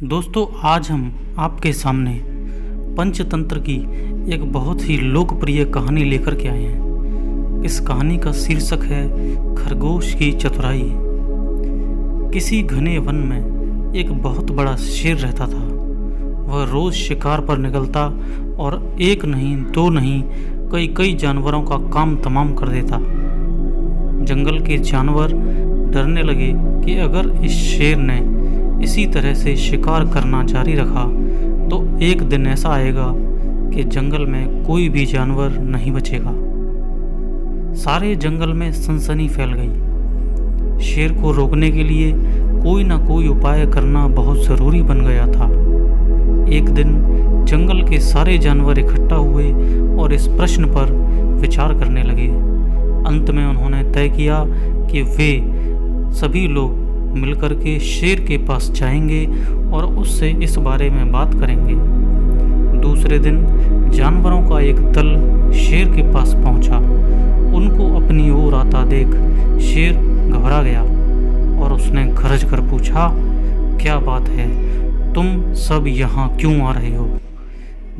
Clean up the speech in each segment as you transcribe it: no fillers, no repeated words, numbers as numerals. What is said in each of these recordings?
दोस्तों, आज हम आपके सामने पंचतंत्र की एक बहुत ही लोकप्रिय कहानी लेकर के आए हैं। इस कहानी का शीर्षक है खरगोश की चतुराई। किसी घने वन में एक बहुत बड़ा शेर रहता था। वह रोज शिकार पर निकलता और एक नहीं दो नहीं कई कई जानवरों का काम तमाम कर देता। जंगल के जानवर डरने लगे कि अगर इस शेर ने इसी तरह से शिकार करना जारी रखा तो एक दिन ऐसा आएगा कि जंगल में कोई भी जानवर नहीं बचेगा। सारे जंगल में सनसनी फैल गई। शेर को रोकने के लिए कोई ना कोई उपाय करना बहुत ज़रूरी बन गया था। एक दिन जंगल के सारे जानवर इकट्ठा हुए और इस प्रश्न पर विचार करने लगे। अंत में उन्होंने तय किया कि वे सभी लोग मिलकर के शेर के पास जाएंगे और उससे इस बारे में बात करेंगे। दूसरे दिन जानवरों का एक दल शेर के पास पहुंचा। उनको अपनी ओर आता देख शेर घबरा गया और उसने गरज कर पूछा, क्या बात है, तुम सब यहाँ क्यों आ रहे हो?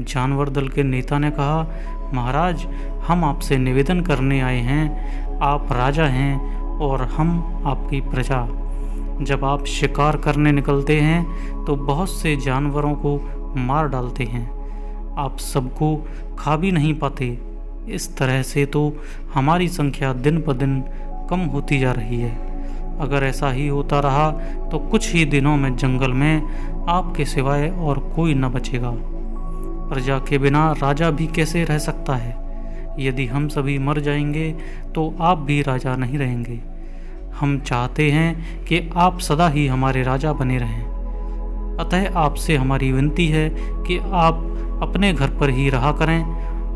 जानवर दल के नेता ने कहा, महाराज, हम आपसे निवेदन करने आए हैं। आप राजा हैं और हम आपकी प्रजा। जब आप शिकार करने निकलते हैं तो बहुत से जानवरों को मार डालते हैं। आप सबको खा भी नहीं पाते। इस तरह से तो हमारी संख्या दिन ब दिन कम होती जा रही है। अगर ऐसा ही होता रहा तो कुछ ही दिनों में जंगल में आपके सिवाय और कोई न बचेगा। प्रजा के बिना राजा भी कैसे रह सकता है? यदि हम सभी मर जाएंगे तो आप भी राजा नहीं रहेंगे। हम चाहते हैं कि आप सदा ही हमारे राजा बने रहें। अतः आपसे हमारी विनती है कि आप अपने घर पर ही रहा करें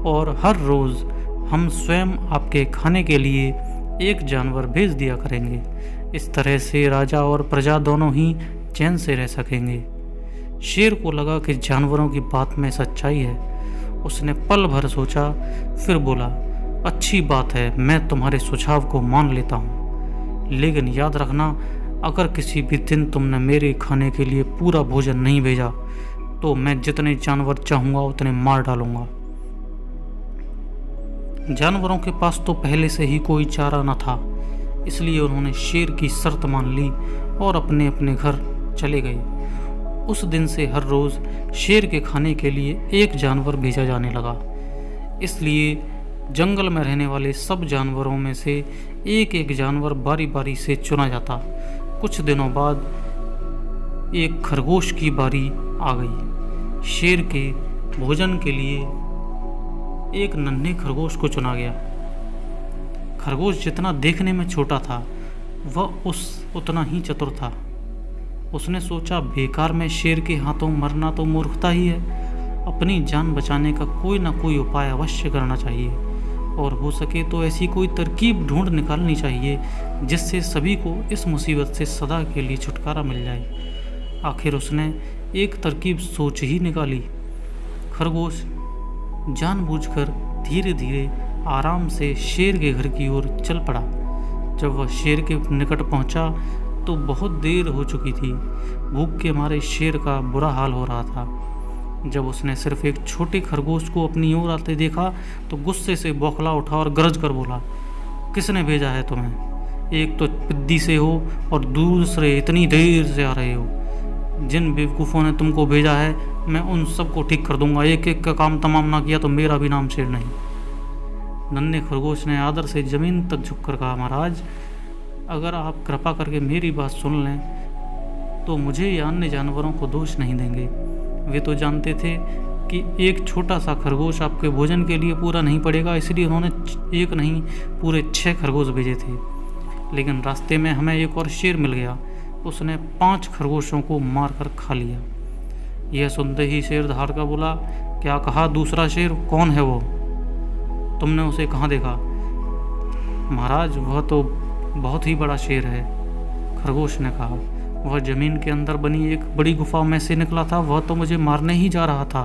और हर रोज़ हम स्वयं आपके खाने के लिए एक जानवर भेज दिया करेंगे। इस तरह से राजा और प्रजा दोनों ही चैन से रह सकेंगे। शेर को लगा कि जानवरों की बात में सच्चाई है। उसने पल भर सोचा, फिर बोला, अच्छी बात है, मैं तुम्हारे सुझाव को मान लेता हूँ, लेकिन याद रखना, अगर किसी भी दिन तुमने मेरे खाने के लिए पूरा भोजन नहीं भेजा तो मैं जितने जानवर चाहूँगा उतने मार डालूंगा। जानवरों के पास तो पहले से ही कोई चारा न था, इसलिए उन्होंने शेर की शर्त मान ली और अपने अपने घर चले गए। उस दिन से हर रोज़ शेर के खाने के लिए एक जानवर भेजा जाने लगा। इसलिए जंगल में रहने वाले सब जानवरों में से एक एक जानवर बारी बारी से चुना जाता। कुछ दिनों बाद एक खरगोश की बारी आ गई। शेर के भोजन के लिए एक नन्हे खरगोश को चुना गया। खरगोश जितना देखने में छोटा था वह उतना ही चतुर था। उसने सोचा, बेकार में शेर के हाथों मरना तो मूर्खता ही है। अपनी जान बचाने का कोई ना कोई उपाय अवश्य करना चाहिए और हो सके तो ऐसी कोई तरकीब ढूंढ निकालनी चाहिए जिससे सभी को इस मुसीबत से सदा के लिए छुटकारा मिल जाए। आखिर उसने एक तरकीब सोच ही निकाली। खरगोश जानबूझकर धीरे धीरे आराम से शेर के घर की ओर चल पड़ा। जब वह शेर के निकट पहुंचा तो बहुत देर हो चुकी थी। भूख के मारे शेर का बुरा हाल हो रहा था। जब उसने सिर्फ एक छोटे खरगोश को अपनी ओर आते देखा तो गुस्से से बौखला उठा और गरज कर बोला, किसने भेजा है तुम्हें? एक तो पिद्दी से हो और दूसरे इतनी देर से आ रहे हो। जिन बेवकूफ़ों ने तुमको भेजा है मैं उन सबको ठीक कर दूंगा। एक एक का काम तमाम ना किया तो मेरा भी नाम शेर नहीं। नन्हे खरगोश ने आदर से ज़मीन तक झुककर कहा, महाराज, अगर आप कृपा करके मेरी बात सुन लें तो मुझे या अन्य जानवरों को दोष नहीं देंगे। वे तो जानते थे कि एक छोटा सा खरगोश आपके भोजन के लिए पूरा नहीं पड़ेगा, इसलिए उन्होंने एक नहीं पूरे 6 खरगोश भेजे थे। लेकिन रास्ते में हमें एक और शेर मिल गया। उसने 5 खरगोशों को मार कर खा लिया। यह सुनते ही शेर दहाड़ कर बोला, क्या कहा? दूसरा शेर कौन है वो? तुमने उसे कहाँ देखा? महाराज, वह तो बहुत ही बड़ा शेर है, खरगोश ने कहा। वह ज़मीन के अंदर बनी एक बड़ी गुफा में से निकला था। वह तो मुझे मारने ही जा रहा था,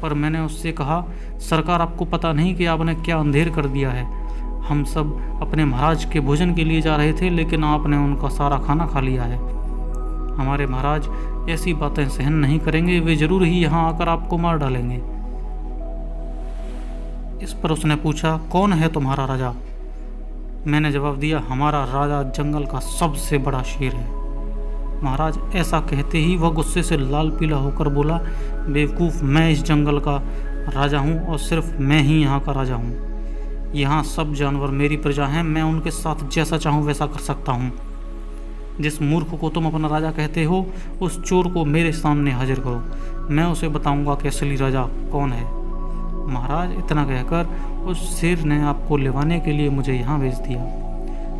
पर मैंने उससे कहा, सरकार, आपको पता नहीं कि आपने क्या अंधेर कर दिया है। हम सब अपने महाराज के भोजन के लिए जा रहे थे, लेकिन आपने उनका सारा खाना खा लिया है। हमारे महाराज ऐसी बातें सहन नहीं करेंगे, वे जरूर ही यहाँ आकर आपको मार डालेंगे। इस पर उसने पूछा, कौन है तुम्हारा राजा? मैंने जवाब दिया, हमारा राजा जंगल का सबसे बड़ा शेर है। महाराज ऐसा कहते ही वह गुस्से से लाल पीला होकर बोला, बेवकूफ़, मैं इस जंगल का राजा हूँ और सिर्फ मैं ही यहाँ का राजा हूँ। यहाँ सब जानवर मेरी प्रजा हैं, मैं उनके साथ जैसा चाहूँ वैसा कर सकता हूँ। जिस मूर्ख को तुम अपना राजा कहते हो, उस चोर को मेरे सामने हाजिर करो, मैं उसे बताऊँगा कि असली राजा कौन है। महाराज इतना कहकर उस शेर ने आपको लेवाने के लिए मुझे यहाँ भेज दिया।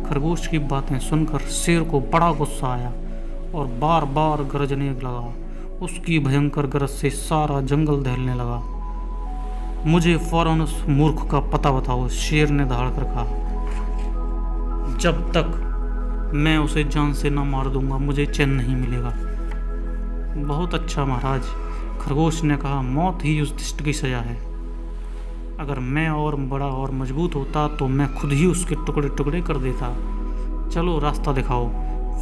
खरगोश की बातें सुनकर शेर को बड़ा गुस्सा आया और बार बार गरजने लगा। उसकी भयंकर गरज से सारा जंगल दहलने लगा। मुझे फौरन उस मूर्ख का पता बताओ, शेर ने दहाड़ कर कहा। जब तक मैं उसे जान से न मार दूंगा मुझे चैन नहीं मिलेगा। बहुत अच्छा महाराज, खरगोश ने कहा, मौत ही उस दुष्ट की सजा है। अगर मैं और बड़ा और मजबूत होता तो मैं खुद ही उसके टुकड़े टुकड़े कर देता। चलो रास्ता दिखाओ,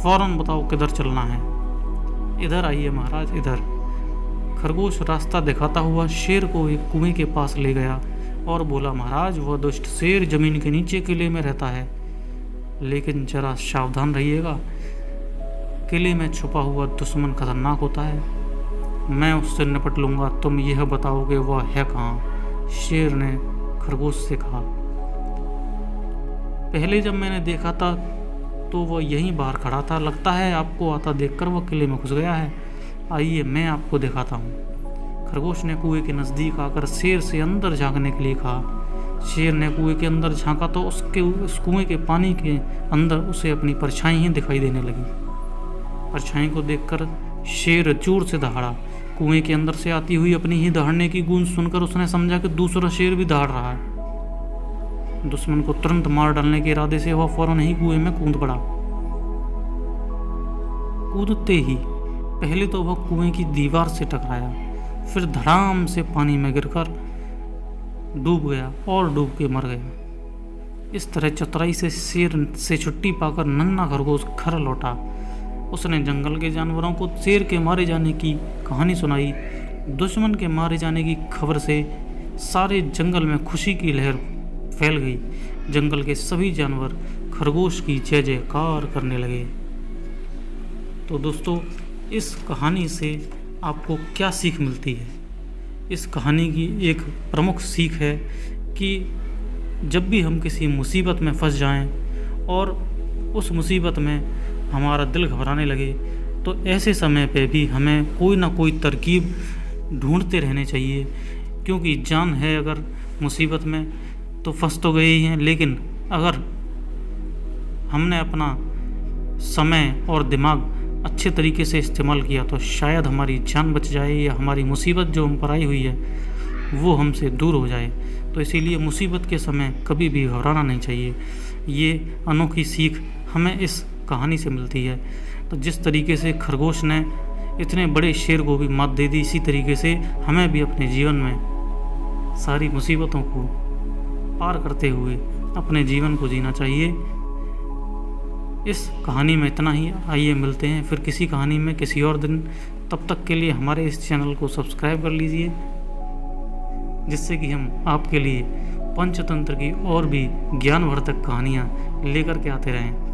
फौरन बताओ किधर चलना है। इधर आइए महाराज, इधर। खरगोश रास्ता दिखाता हुआ शेर को एक कुएं के पास ले गया और बोला, महाराज वह दुष्ट शेर जमीन के नीचे किले में रहता है, लेकिन जरा सावधान रहिएगा, किले में छुपा हुआ दुश्मन खतरनाक होता है, मैं उससे निपट लूँगा, तुम यह बताओगे वह है कहाँ? शेर ने खरगोश से कहा। पहले जब मैंने देखा था तो वह यहीं बाहर खड़ा था, लगता है आपको आता देखकर वह किले में घुस गया है। आइए मैं आपको दिखाता हूँ। खरगोश ने कुएं के नज़दीक आकर शेर से अंदर झांकने के लिए कहा। शेर ने कुएं के अंदर झांका तो उस कुएं के पानी के अंदर उसे अपनी परछाई ही दिखाई देने लगी। परछाई को देखकर शेर जोर से दहाड़ा। कुएं के अंदर से आती हुई अपनी ही दहाड़ने की गूंज सुनकर उसने समझा कि दूसरा शेर भी दहाड़ रहा है। दुश्मन को तुरंत मार डालने के इरादे से वह फौरन ही कुएं में कूद पड़ा। कूदते ही पहले तो वह कुएं की दीवार से टकराया, फिर धड़ाम से पानी में गिरकर डूब गया और डूब के मर गया। इस तरह चतुराई से शेर से छुट्टी पाकर नन्हा खरगोश घर लौटा। उसने जंगल के जानवरों को शेर के मारे जाने की कहानी सुनाई। दुश्मन के मारे जाने की खबर से सारे जंगल में खुशी की लहर फैल गई। जंगल के सभी जानवर खरगोश की जय जयकार करने लगे। तो दोस्तों, इस कहानी से आपको क्या सीख मिलती है? इस कहानी की एक प्रमुख सीख है कि जब भी हम किसी मुसीबत में फंस जाएं और उस मुसीबत में हमारा दिल घबराने लगे, तो ऐसे समय पे भी हमें कोई ना कोई तरकीब ढूंढते रहने चाहिए, क्योंकि जान है अगर मुसीबत में तो फंस तो गए ही हैं, लेकिन अगर हमने अपना समय और दिमाग अच्छे तरीके से इस्तेमाल किया तो शायद हमारी जान बच जाए या हमारी मुसीबत जो हम पर आई हुई है वो हमसे दूर हो जाए। तो इसीलिए मुसीबत के समय कभी भी घबराना नहीं चाहिए। ये अनोखी सीख हमें इस कहानी से मिलती है। तो जिस तरीके से खरगोश ने इतने बड़े शेर को भी मात दे दी, इसी तरीके से हमें भी अपने जीवन में सारी मुसीबतों को पार करते हुए अपने जीवन को जीना चाहिए। इस कहानी में इतना ही। आइए मिलते हैं फिर किसी कहानी में किसी और दिन। तब तक के लिए हमारे इस चैनल को सब्सक्राइब कर लीजिए, जिससे कि हम आपके लिए पंचतंत्र की और भी ज्ञानवर्धक कहानियाँ लेकर के आते रहें।